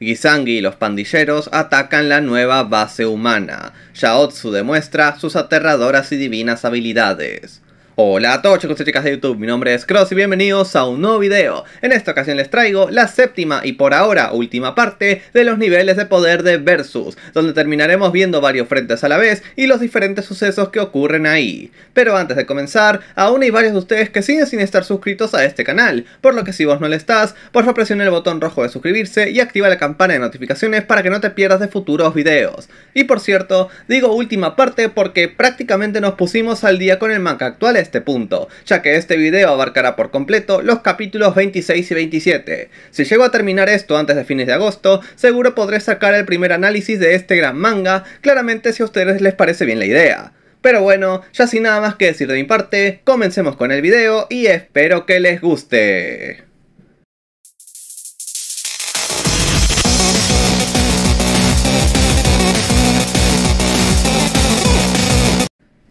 Gizangi y los pandilleros atacan la nueva base humana. Chaozu demuestra sus aterradoras y divinas habilidades. Hola a todos chicos y chicas de YouTube, mi nombre es Cross y bienvenidos a un nuevo video. En esta ocasión les traigo la séptima y por ahora última parte de los niveles de poder de Versus, donde terminaremos viendo varios frentes a la vez y los diferentes sucesos que ocurren ahí. Pero antes de comenzar, aún hay varios de ustedes que siguen sin estar suscritos a este canal, por lo que si vos no lo estás, por favor presiona el botón rojo de suscribirse y activa la campana de notificaciones para que no te pierdas de futuros videos. Y por cierto, digo última parte porque prácticamente nos pusimos al día con el manga actual a este punto, ya que este video abarcará por completo los capítulos 26 y 27. Si llego a terminar esto antes de fines de agosto, seguro podré sacar el primer análisis de este gran manga, claramente si a ustedes les parece bien la idea. Pero bueno, ya sin nada más que decir de mi parte, comencemos con el video y espero que les guste.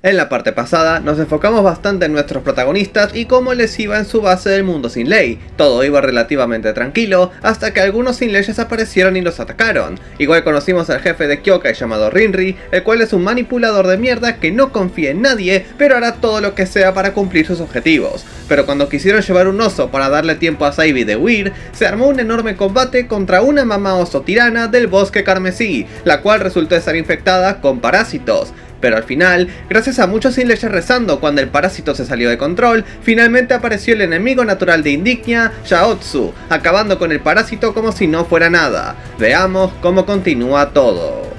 En la parte pasada nos enfocamos bastante en nuestros protagonistas y cómo les iba en su base del mundo sin ley. Todo iba relativamente tranquilo hasta que algunos sin leyes aparecieron y los atacaron. Igual conocimos al jefe de Kyokai llamado Rinri, el cual es un manipulador de mierda que no confía en nadie, pero hará todo lo que sea para cumplir sus objetivos. Pero cuando quisieron llevar un oso para darle tiempo a Saibi de huir, se armó un enorme combate contra una mamá oso tirana del bosque carmesí, la cual resultó estar infectada con parásitos. Pero al final, gracias a muchos sin leyes rezando cuando el parásito se salió de control, finalmente apareció el enemigo natural de Indignia, Chaozu, acabando con el parásito como si no fuera nada. Veamos cómo continúa todo.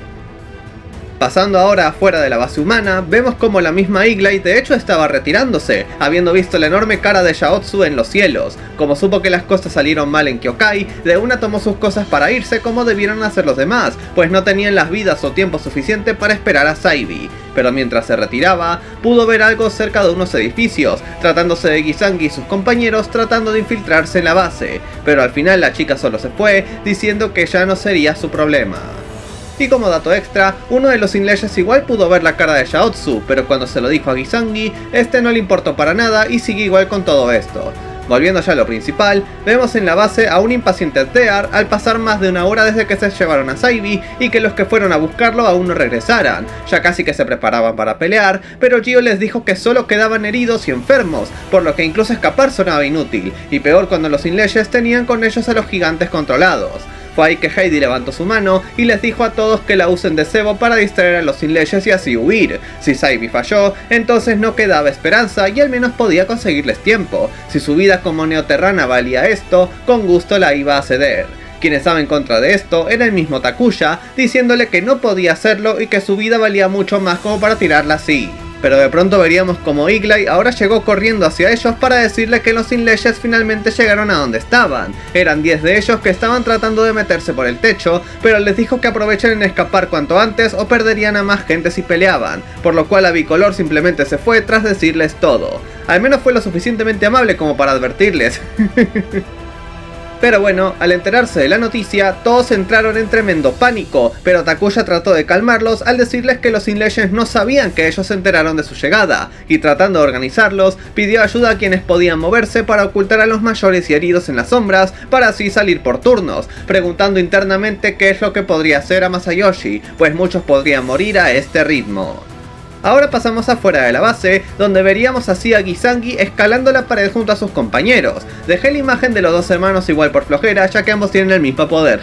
Pasando ahora afuera de la base humana, vemos como la misma Iglai de hecho estaba retirándose, habiendo visto la enorme cara de Chaozu en los cielos. Como supo que las cosas salieron mal en Kyokai, de una tomó sus cosas para irse como debieron hacer los demás, pues no tenían las vidas o tiempo suficiente para esperar a Saibi. Pero mientras se retiraba, pudo ver algo cerca de unos edificios, tratándose de Gizangi y sus compañeros tratando de infiltrarse en la base. Pero al final la chica solo se fue, diciendo que ya no sería su problema. Y como dato extra, uno de los sin leyes igual pudo ver la cara de Chaozu, pero cuando se lo dijo a Gizangi, este no le importó para nada y sigue igual con todo esto. Volviendo ya a lo principal, vemos en la base a un impaciente Tear al pasar más de una hora desde que se llevaron a Saibi y que los que fueron a buscarlo aún no regresaran. Ya casi que se preparaban para pelear, pero Gio les dijo que solo quedaban heridos y enfermos, por lo que incluso escapar sonaba inútil, y peor cuando los sin leyes tenían con ellos a los gigantes controlados. Fue ahí que Heidi levantó su mano y les dijo a todos que la usen de cebo para distraer a los sin leyes y así huir. Si Saibi falló, entonces no quedaba esperanza y al menos podía conseguirles tiempo. Si su vida como neoterrana valía esto, con gusto la iba a ceder. Quien estaba en contra de esto era el mismo Takuya, diciéndole que no podía hacerlo y que su vida valía mucho más como para tirarla así. Pero de pronto veríamos como Iglai ahora llegó corriendo hacia ellos para decirle que los sin leyes finalmente llegaron a donde estaban. Eran 10 de ellos que estaban tratando de meterse por el techo, pero les dijo que aprovechen en escapar cuanto antes o perderían a más gente si peleaban, por lo cual la bicolor simplemente se fue tras decirles todo. Al menos fue lo suficientemente amable como para advertirles. Pero bueno, al enterarse de la noticia, todos entraron en tremendo pánico, pero Takuya trató de calmarlos al decirles que los Sin Legends no sabían que ellos se enteraron de su llegada, y tratando de organizarlos, pidió ayuda a quienes podían moverse para ocultar a los mayores y heridos en las sombras, para así salir por turnos, preguntando internamente qué es lo que podría hacer a Masayoshi, pues muchos podrían morir a este ritmo. Ahora pasamos afuera de la base, donde veríamos así a Gizangi escalando la pared junto a sus compañeros. Dejé la imagen de los dos hermanos igual por flojera, ya que ambos tienen el mismo poder.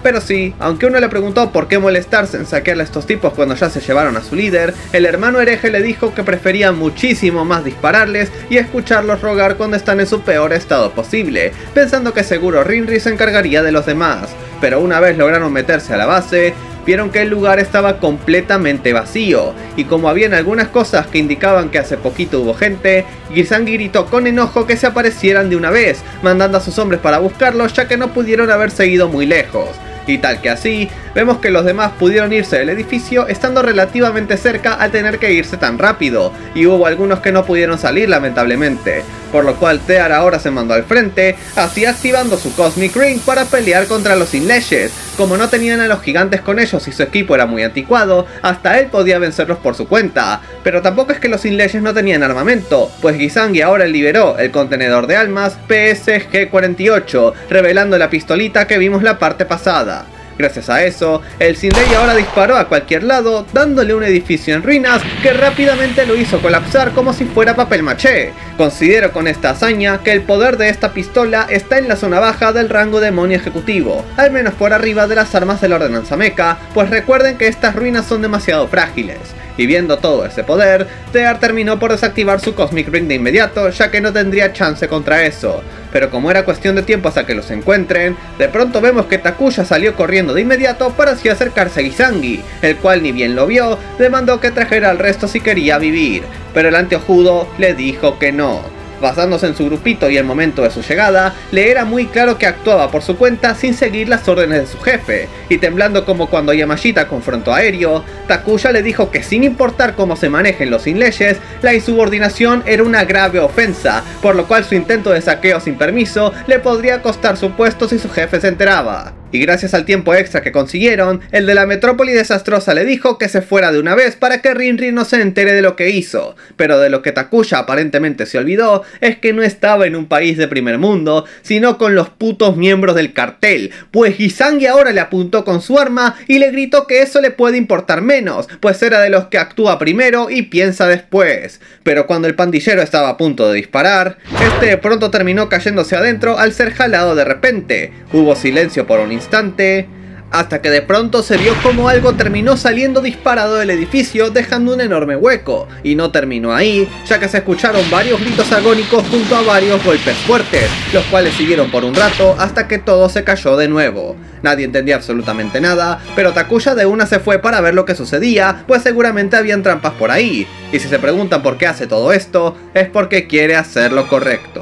Pero sí, aunque uno le preguntó por qué molestarse en saquear a estos tipos cuando ya se llevaron a su líder, el hermano hereje le dijo que prefería muchísimo más dispararles y escucharlos rogar cuando están en su peor estado posible, pensando que seguro Rinri se encargaría de los demás. Pero una vez lograron meterse a la base, vieron que el lugar estaba completamente vacío, y como habían algunas cosas que indicaban que hace poquito hubo gente, Gizangi gritó con enojo que se aparecieran de una vez, mandando a sus hombres para buscarlos ya que no pudieron haber seguido muy lejos. Y tal que así, vemos que los demás pudieron irse del edificio estando relativamente cerca al tener que irse tan rápido, y hubo algunos que no pudieron salir lamentablemente, por lo cual Tear ahora se mandó al frente, así activando su Cosmic Ring para pelear contra los Sin Leyes, como no tenían a los gigantes con ellos y su equipo era muy anticuado, hasta él podía vencerlos por su cuenta. Pero tampoco es que los Sin Leyes no tenían armamento, pues Gizangi ahora liberó el contenedor de almas PSG-48, revelando la pistolita que vimos la parte pasada. Gracias a eso, el Sin Ley ahora disparó a cualquier lado, dándole un edificio en ruinas que rápidamente lo hizo colapsar como si fuera papel maché. Considero con esta hazaña que el poder de esta pistola está en la zona baja del rango demonio ejecutivo, al menos por arriba de las armas de la ordenanza mecha, pues recuerden que estas ruinas son demasiado frágiles. Y viendo todo ese poder, Tear terminó por desactivar su Cosmic Ring de inmediato, ya que no tendría chance contra eso. Pero como era cuestión de tiempo hasta que los encuentren, de pronto vemos que Takuya salió corriendo de inmediato para así acercarse a Gizangi, el cual ni bien lo vio, demandó que trajera al resto si quería vivir, pero el anteojudo le dijo que no. Basándose en su grupito y el momento de su llegada, le era muy claro que actuaba por su cuenta sin seguir las órdenes de su jefe, y temblando como cuando Yamashita confrontó a Aereo, Takuya le dijo que sin importar cómo se manejen los Sin Leyes, la insubordinación era una grave ofensa, por lo cual su intento de saqueo sin permiso le podría costar su puesto si su jefe se enteraba. Y gracias al tiempo extra que consiguieron, el de la metrópoli desastrosa le dijo que se fuera de una vez para que Rinrin no se entere de lo que hizo, pero de lo que Takuya aparentemente se olvidó es que no estaba en un país de primer mundo, sino con los putos miembros del cartel, pues Gizangi ahora le apuntó con su arma y le gritó que eso le puede importar menos, pues era de los que actúa primero y piensa después. Pero cuando el pandillero estaba a punto de disparar, este de pronto terminó cayéndose adentro al ser jalado de repente. Hubo silencio por un instante, hasta que de pronto se vio como algo terminó saliendo disparado del edificio dejando un enorme hueco, y no terminó ahí, ya que se escucharon varios gritos agónicos junto a varios golpes fuertes, los cuales siguieron por un rato hasta que todo se cayó de nuevo. Nadie entendía absolutamente nada, pero Takuya de una se fue para ver lo que sucedía, pues seguramente habían trampas por ahí, y si se preguntan por qué hace todo esto, es porque quiere hacer lo correcto.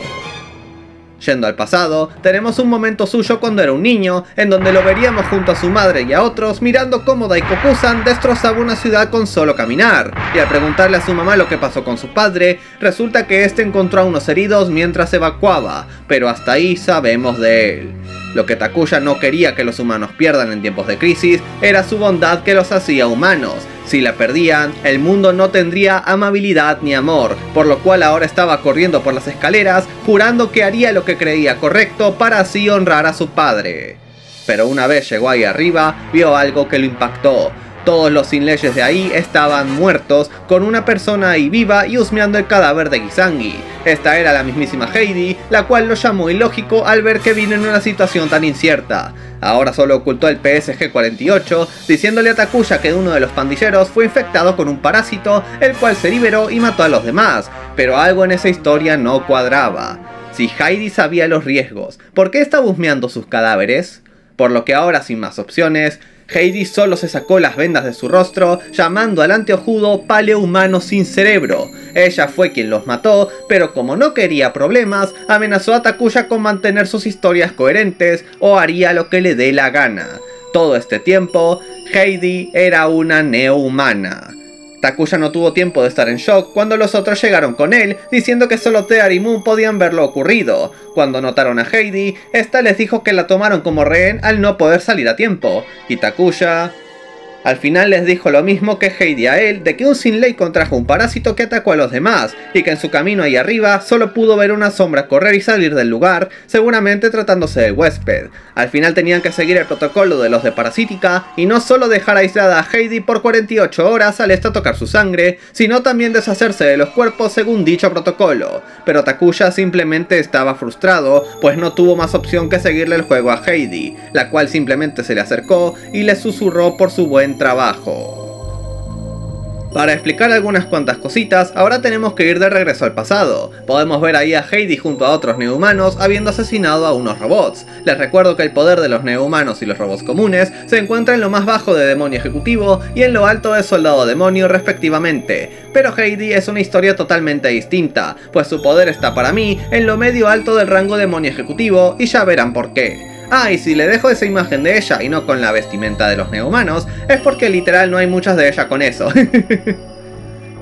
Yendo al pasado, tenemos un momento suyo cuando era un niño, en donde lo veríamos junto a su madre y a otros mirando cómo Daikoku-san destrozaba una ciudad con solo caminar, y al preguntarle a su mamá lo que pasó con su padre, resulta que este encontró a unos heridos mientras evacuaba, pero hasta ahí sabemos de él. Lo que Takuya no quería que los humanos pierdan en tiempos de crisis era su bondad que los hacía humanos. Si la perdían, el mundo no tendría amabilidad ni amor, por lo cual ahora estaba corriendo por las escaleras, jurando que haría lo que creía correcto para así honrar a su padre. Pero una vez llegó ahí arriba, vio algo que lo impactó. Todos los Sin Leyes de ahí estaban muertos, con una persona ahí viva y husmeando el cadáver de Gizangi. Esta era la mismísima Heidi, la cual lo llamó ilógico al ver que vino en una situación tan incierta. Ahora solo ocultó el PSG-48, diciéndole a Takuya que uno de los pandilleros fue infectado con un parásito, el cual se liberó y mató a los demás, pero algo en esa historia no cuadraba. Si Heidi sabía los riesgos, ¿por qué estaba husmeando sus cadáveres? Por lo que ahora, sin más opciones, Heidi solo se sacó las vendas de su rostro, llamando al anteojudo paleo-humano sin cerebro. Ella fue quien los mató, pero como no quería problemas, amenazó a Takuya con mantener sus historias coherentes o haría lo que le dé la gana. Todo este tiempo, Heidi era una neo-humana. Takuya no tuvo tiempo de estar en shock cuando los otros llegaron con él, diciendo que solo Tear y Moon podían ver lo ocurrido. Cuando notaron a Heidi, esta les dijo que la tomaron como rehén al no poder salir a tiempo, y Takuya al final les dijo lo mismo que Heidi a él, de que un Sin Ley contrajo un parásito que atacó a los demás, y que en su camino ahí arriba solo pudo ver una sombra correr y salir del lugar, seguramente tratándose del huésped. Al final tenían que seguir el protocolo de los de Parasítica, y no solo dejar aislada a Heidi por 48 horas al esta tocar su sangre, sino también deshacerse de los cuerpos según dicho protocolo. Pero Takuya simplemente estaba frustrado, pues no tuvo más opción que seguirle el juego a Heidi, la cual simplemente se le acercó y le susurró por su buen trabajo. Para explicar algunas cuantas cositas, ahora tenemos que ir de regreso al pasado. Podemos ver ahí a Heidi junto a otros neohumanos habiendo asesinado a unos robots. Les recuerdo que el poder de los neohumanos y los robots comunes se encuentra en lo más bajo de demonio ejecutivo y en lo alto de soldado demonio respectivamente. Pero Heidi es una historia totalmente distinta, pues su poder está para mí en lo medio alto del rango demonio ejecutivo y ya verán por qué. Ah, y si le dejo esa imagen de ella y no con la vestimenta de los neohumanos, es porque literal no hay muchas de ella con eso.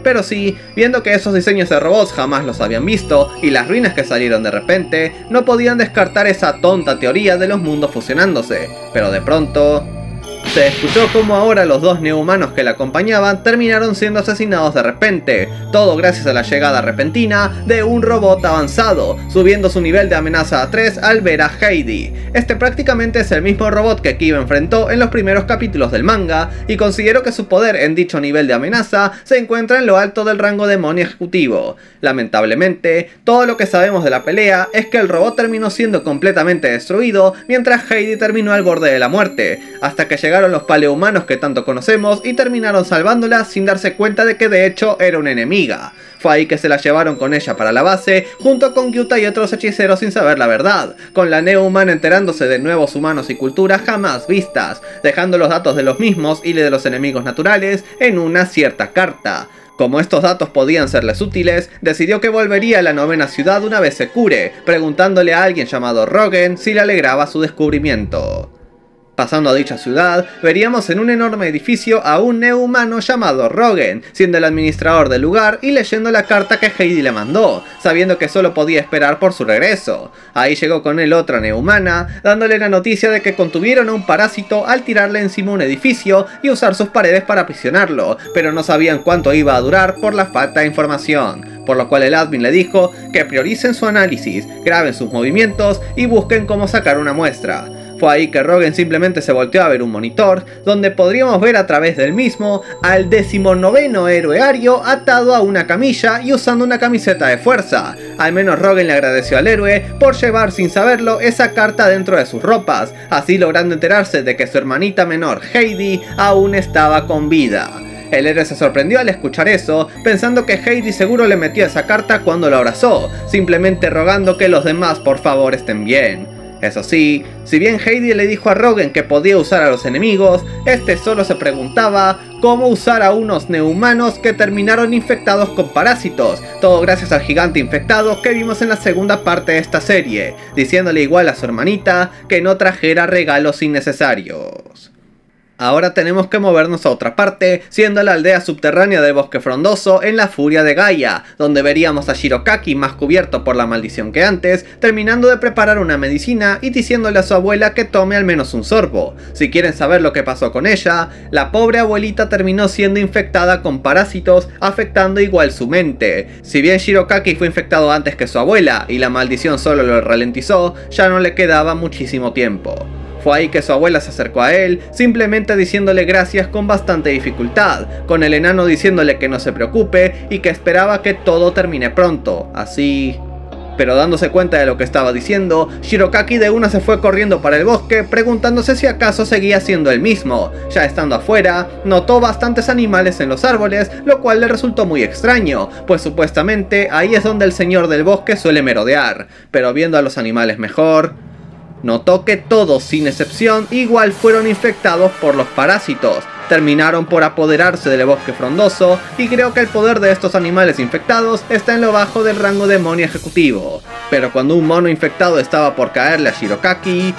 Pero sí, viendo que esos diseños de robots jamás los habían visto y las ruinas que salieron de repente, no podían descartar esa tonta teoría de los mundos fusionándose. Pero de pronto se escuchó como ahora los dos neohumanos que la acompañaban terminaron siendo asesinados de repente, todo gracias a la llegada repentina de un robot avanzado, subiendo su nivel de amenaza a 3 al ver a Heidi. Este prácticamente es el mismo robot que Kiba enfrentó en los primeros capítulos del manga, y considero que su poder en dicho nivel de amenaza se encuentra en lo alto del rango demonio ejecutivo. Lamentablemente, todo lo que sabemos de la pelea es que el robot terminó siendo completamente destruido, mientras Heidi terminó al borde de la muerte, hasta que llegaron los paleohumanos que tanto conocemos y terminaron salvándola sin darse cuenta de que de hecho era una enemiga. Fue ahí que se la llevaron con ella para la base, junto con Gyuta y otros hechiceros sin saber la verdad, con la Neo-Humana enterándose de nuevos humanos y culturas jamás vistas, dejando los datos de los mismos y de los enemigos naturales en una cierta carta. Como estos datos podían serles útiles, decidió que volvería a la novena ciudad una vez se cure, preguntándole a alguien llamado Rogen si le alegraba su descubrimiento. Pasando a dicha ciudad, veríamos en un enorme edificio a un neo-humano llamado Rogen, siendo el administrador del lugar y leyendo la carta que Heidi le mandó, sabiendo que solo podía esperar por su regreso. Ahí llegó con él otra neo-humana, dándole la noticia de que contuvieron a un parásito al tirarle encima un edificio y usar sus paredes para aprisionarlo, pero no sabían cuánto iba a durar por la falta de información, por lo cual el admin le dijo que prioricen su análisis, graben sus movimientos y busquen cómo sacar una muestra. Fue ahí que Rogen simplemente se volteó a ver un monitor, donde podríamos ver a través del mismo al 19º héroe ario atado a una camilla y usando una camiseta de fuerza. Al menos Rogen le agradeció al héroe por llevar sin saberlo esa carta dentro de sus ropas, así logrando enterarse de que su hermanita menor Heidi aún estaba con vida. El héroe se sorprendió al escuchar eso, pensando que Heidi seguro le metió esa carta cuando lo abrazó, simplemente rogando que los demás por favor estén bien. Eso sí, si bien Heidi le dijo a Rogen que podía usar a los enemigos, este solo se preguntaba cómo usar a unos neohumanos que terminaron infectados con parásitos, todo gracias al gigante infectado que vimos en la segunda parte de esta serie, diciéndole igual a su hermanita que no trajera regalos innecesarios. Ahora tenemos que movernos a otra parte, siendo la aldea subterránea del Bosque Frondoso en la Furia de Gaia, donde veríamos a Shirokaki más cubierto por la maldición que antes, terminando de preparar una medicina y diciéndole a su abuela que tome al menos un sorbo. Si quieren saber lo que pasó con ella, la pobre abuelita terminó siendo infectada con parásitos, afectando igual su mente. Si bien Shirokaki fue infectado antes que su abuela y la maldición solo lo ralentizó, ya no le quedaba muchísimo tiempo. Fue ahí que su abuela se acercó a él, simplemente diciéndole gracias con bastante dificultad, con el enano diciéndole que no se preocupe y que esperaba que todo termine pronto, así. Pero dándose cuenta de lo que estaba diciendo, Shirokaki de una se fue corriendo para el bosque, preguntándose si acaso seguía siendo el mismo. Ya estando afuera, notó bastantes animales en los árboles, lo cual le resultó muy extraño, pues supuestamente ahí es donde el señor del bosque suele merodear, pero viendo a los animales mejor, notó que todos, sin excepción, igual fueron infectados por los parásitos, terminaron por apoderarse del Bosque Frondoso, y creo que el poder de estos animales infectados está en lo bajo del rango demonio ejecutivo. Pero cuando un mono infectado estaba por caerle a Shirokaki,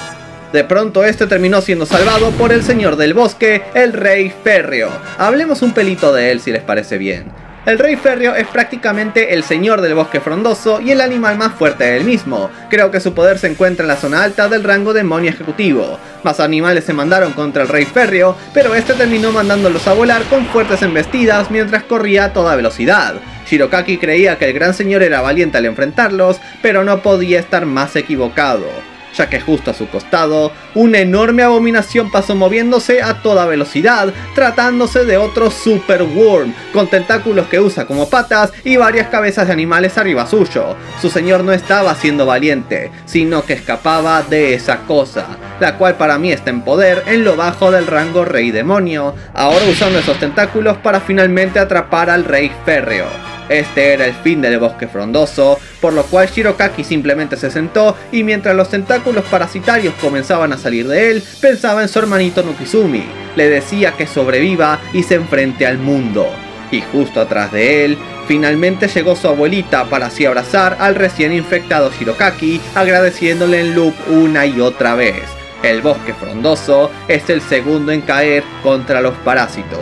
de pronto este terminó siendo salvado por el señor del bosque, el Rey Férreo. Hablemos un pelito de él si les parece bien. El Rey Férreo es prácticamente el señor del Bosque Frondoso y el animal más fuerte del mismo. Creo que su poder se encuentra en la zona alta del rango demonio ejecutivo. Más animales se mandaron contra el Rey Férreo, pero este terminó mandándolos a volar con fuertes embestidas mientras corría a toda velocidad. Shirokaki creía que el gran señor era valiente al enfrentarlos, pero no podía estar más equivocado, ya que justo a su costado, una enorme abominación pasó moviéndose a toda velocidad, tratándose de otro Super Worm, con tentáculos que usa como patas y varias cabezas de animales arriba suyo. Su señor no estaba siendo valiente, sino que escapaba de esa cosa, la cual para mí está en poder en lo bajo del rango Rey Demonio, ahora usando esos tentáculos para finalmente atrapar al Rey Férreo. Este era el fin del Bosque Frondoso, por lo cual Shirokaki simplemente se sentó y mientras los tentáculos parasitarios comenzaban a salir de él, pensaba en su hermanito Nukizumi. Le decía que sobreviva y se enfrente al mundo. Y justo atrás de él, finalmente llegó su abuelita para así abrazar al recién infectado Shirokaki, agradeciéndole en loop una y otra vez. El Bosque Frondoso es el segundo en caer contra los parásitos.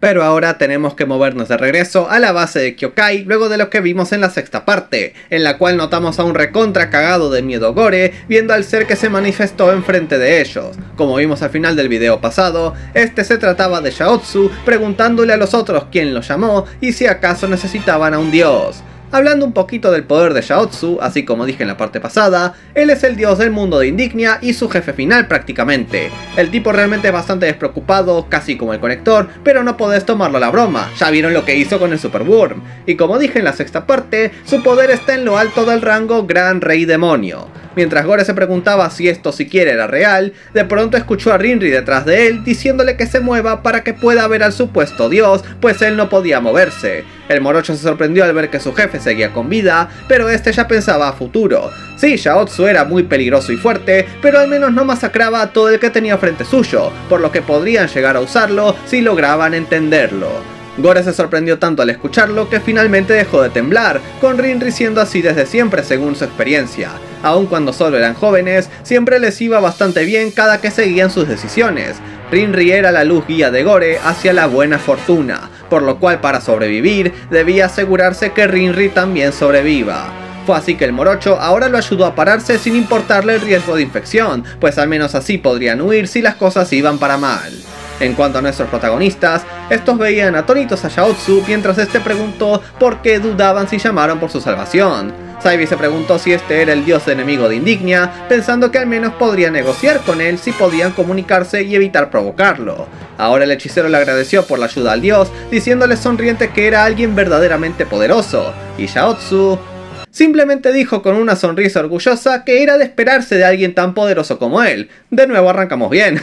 Pero ahora tenemos que movernos de regreso a la base de Kyokai luego de lo que vimos en la sexta parte, en la cual notamos a un recontra cagado de miedo Gore viendo al ser que se manifestó enfrente de ellos. Como vimos al final del video pasado, este se trataba de Chaozu preguntándole a los otros quién lo llamó y si acaso necesitaban a un dios. Hablando un poquito del poder de Chaozu, así como dije en la parte pasada, él es el dios del mundo de Indignia y su jefe final prácticamente. El tipo realmente es bastante despreocupado, casi como el Conector, pero no podés tomarlo a la broma, ya vieron lo que hizo con el Super Worm. Y como dije en la sexta parte, su poder está en lo alto del rango Gran Rey Demonio. Mientras Gore se preguntaba si esto siquiera era real, de pronto escuchó a Rinri detrás de él diciéndole que se mueva para que pueda ver al supuesto dios, pues él no podía moverse. El morocho se sorprendió al ver que su jefe seguía con vida, pero este ya pensaba a futuro. Sí, Chaozu era muy peligroso y fuerte, pero al menos no masacraba a todo el que tenía frente suyo, por lo que podrían llegar a usarlo si lograban entenderlo. Gore se sorprendió tanto al escucharlo que finalmente dejó de temblar, con Rinri siendo así desde siempre según su experiencia. Aun cuando solo eran jóvenes, siempre les iba bastante bien cada que seguían sus decisiones. Rinri era la luz guía de Gore hacia la buena fortuna, por lo cual para sobrevivir debía asegurarse que Rinri también sobreviva. Fue así que el morocho ahora lo ayudó a pararse sin importarle el riesgo de infección, pues al menos así podrían huir si las cosas iban para mal. En cuanto a nuestros protagonistas, estos veían atónitos a Chaozu mientras este preguntó por qué dudaban si llamaron por su salvación. Saevi se preguntó si este era el dios enemigo de Indignia, pensando que al menos podría negociar con él si podían comunicarse y evitar provocarlo. Ahora el hechicero le agradeció por la ayuda al dios, diciéndole sonriente que era alguien verdaderamente poderoso, y Chaozu simplemente dijo con una sonrisa orgullosa que era de esperarse de alguien tan poderoso como él. De nuevo arrancamos bien.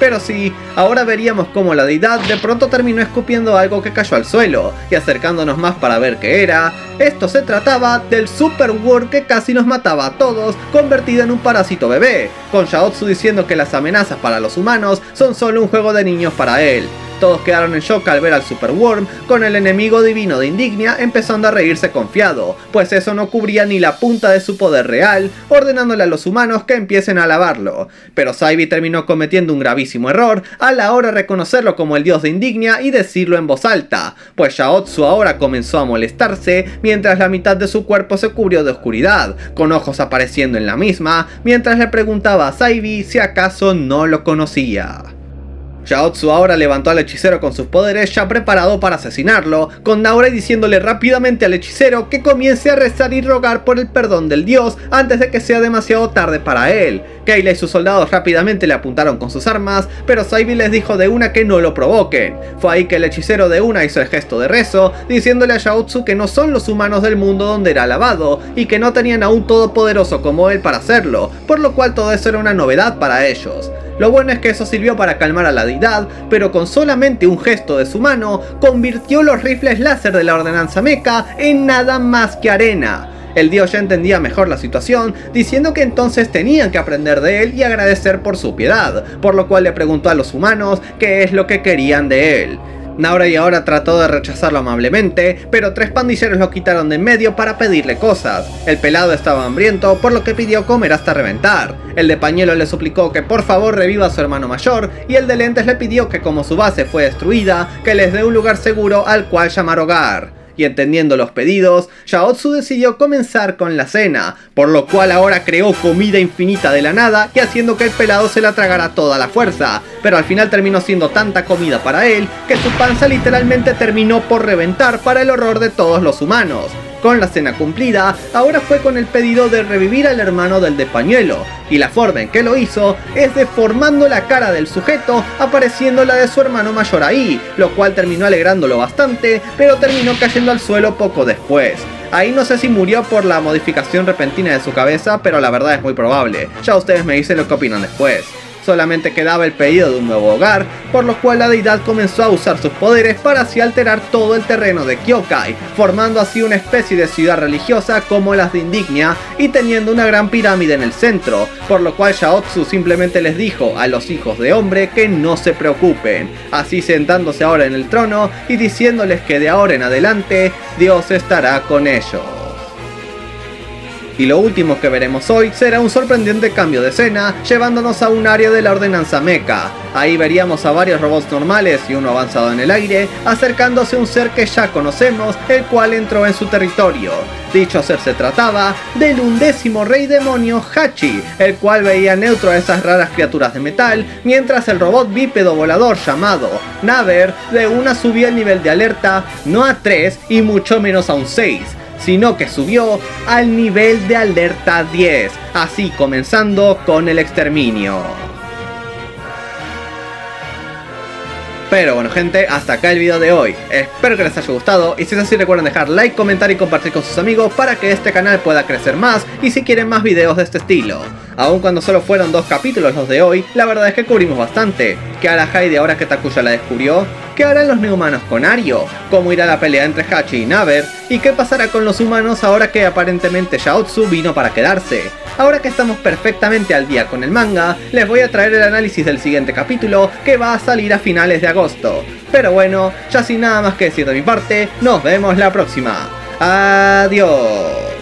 Pero sí, ahora veríamos cómo la deidad de pronto terminó escupiendo algo que cayó al suelo, y acercándonos más para ver qué era, esto se trataba del Super Worm que casi nos mataba a todos, convertido en un parásito bebé, con Chaozu diciendo que las amenazas para los humanos son solo un juego de niños para él. Todos quedaron en shock al ver al Super Worm, con el enemigo divino de Indignia empezando a reírse confiado, pues eso no cubría ni la punta de su poder real, ordenándole a los humanos que empiecen a alabarlo. Pero Saevi terminó cometiendo un gravísimo error a la hora de reconocerlo como el dios de Indignia y decirlo en voz alta, pues Chaozu ahora comenzó a molestarse mientras la mitad de su cuerpo se cubrió de oscuridad, con ojos apareciendo en la misma, mientras le preguntaba a Saevi si acaso no lo conocía. Chaozu ahora levantó al hechicero con sus poderes ya preparado para asesinarlo, con Naorai diciéndole rápidamente al hechicero que comience a rezar y rogar por el perdón del dios antes de que sea demasiado tarde para él. Kayla y sus soldados rápidamente le apuntaron con sus armas, pero Saevi les dijo de una que no lo provoquen. Fue ahí que el hechicero de una hizo el gesto de rezo, diciéndole a Chaozu que no son los humanos del mundo donde era alabado, y que no tenían a un todopoderoso como él para hacerlo, por lo cual todo eso era una novedad para ellos. Lo bueno es que eso sirvió para calmar a la deidad, pero con solamente un gesto de su mano, convirtió los rifles láser de la ordenanza mecha en nada más que arena. El dios ya entendía mejor la situación, diciendo que entonces tenían que aprender de él y agradecer por su piedad, por lo cual le preguntó a los humanos qué es lo que querían de él. Naorai ahora trató de rechazarlo amablemente, pero tres pandilleros lo quitaron de en medio para pedirle cosas. El pelado estaba hambriento, por lo que pidió comer hasta reventar. El de pañuelo le suplicó que por favor reviva a su hermano mayor, y el de lentes le pidió que como su base fue destruida, que les dé un lugar seguro al cual llamar hogar. Y entendiendo los pedidos, Chaozu decidió comenzar con la cena, por lo cual ahora creó comida infinita de la nada y haciendo que el pelado se la tragara toda la fuerza, pero al final terminó siendo tanta comida para él que su panza literalmente terminó por reventar para el horror de todos los humanos. Con la cena cumplida, ahora fue con el pedido de revivir al hermano del de pañuelo, y la forma en que lo hizo es deformando la cara del sujeto, apareciendo la de su hermano mayor ahí, lo cual terminó alegrándolo bastante, pero terminó cayendo al suelo poco después. Ahí no sé si murió por la modificación repentina de su cabeza, pero la verdad es muy probable. Ya ustedes me dicen lo que opinan después. Solamente quedaba el pedido de un nuevo hogar, por lo cual la deidad comenzó a usar sus poderes para así alterar todo el terreno de Kyokai, formando así una especie de ciudad religiosa como las de Indignia y teniendo una gran pirámide en el centro, por lo cual Chaozu simplemente les dijo a los hijos de hombre que no se preocupen, así sentándose ahora en el trono y diciéndoles que de ahora en adelante Dios estará con ellos. Y lo último que veremos hoy será un sorprendente cambio de escena, llevándonos a un área de la ordenanza mecha. Ahí veríamos a varios robots normales y uno avanzado en el aire, acercándose a un ser que ya conocemos, el cual entró en su territorio. Dicho ser se trataba del 11º rey demonio Hachi, el cual veía neutro a esas raras criaturas de metal, mientras el robot bípedo volador llamado Naver de una subía el nivel de alerta no a 3 y mucho menos a un 6, sino que subió al nivel de alerta 10, así comenzando con el exterminio. Pero bueno gente, hasta acá el video de hoy, espero que les haya gustado y si es así recuerden dejar like, comentar y compartir con sus amigos para que este canal pueda crecer más y si quieren más videos de este estilo. Aun cuando solo fueron 2 capítulos los de hoy, la verdad es que cubrimos bastante. ¿Qué hará Heidi ahora que Takuya la descubrió? ¿Qué harán los neumanos con Ario? ¿Cómo irá la pelea entre Hachi y Naver? ¿Y qué pasará con los humanos ahora que aparentemente Chaozu vino para quedarse? Ahora que estamos perfectamente al día con el manga, les voy a traer el análisis del siguiente capítulo que va a salir a finales de agosto. Pero bueno, ya sin nada más que decir de mi parte, nos vemos la próxima. Adiós.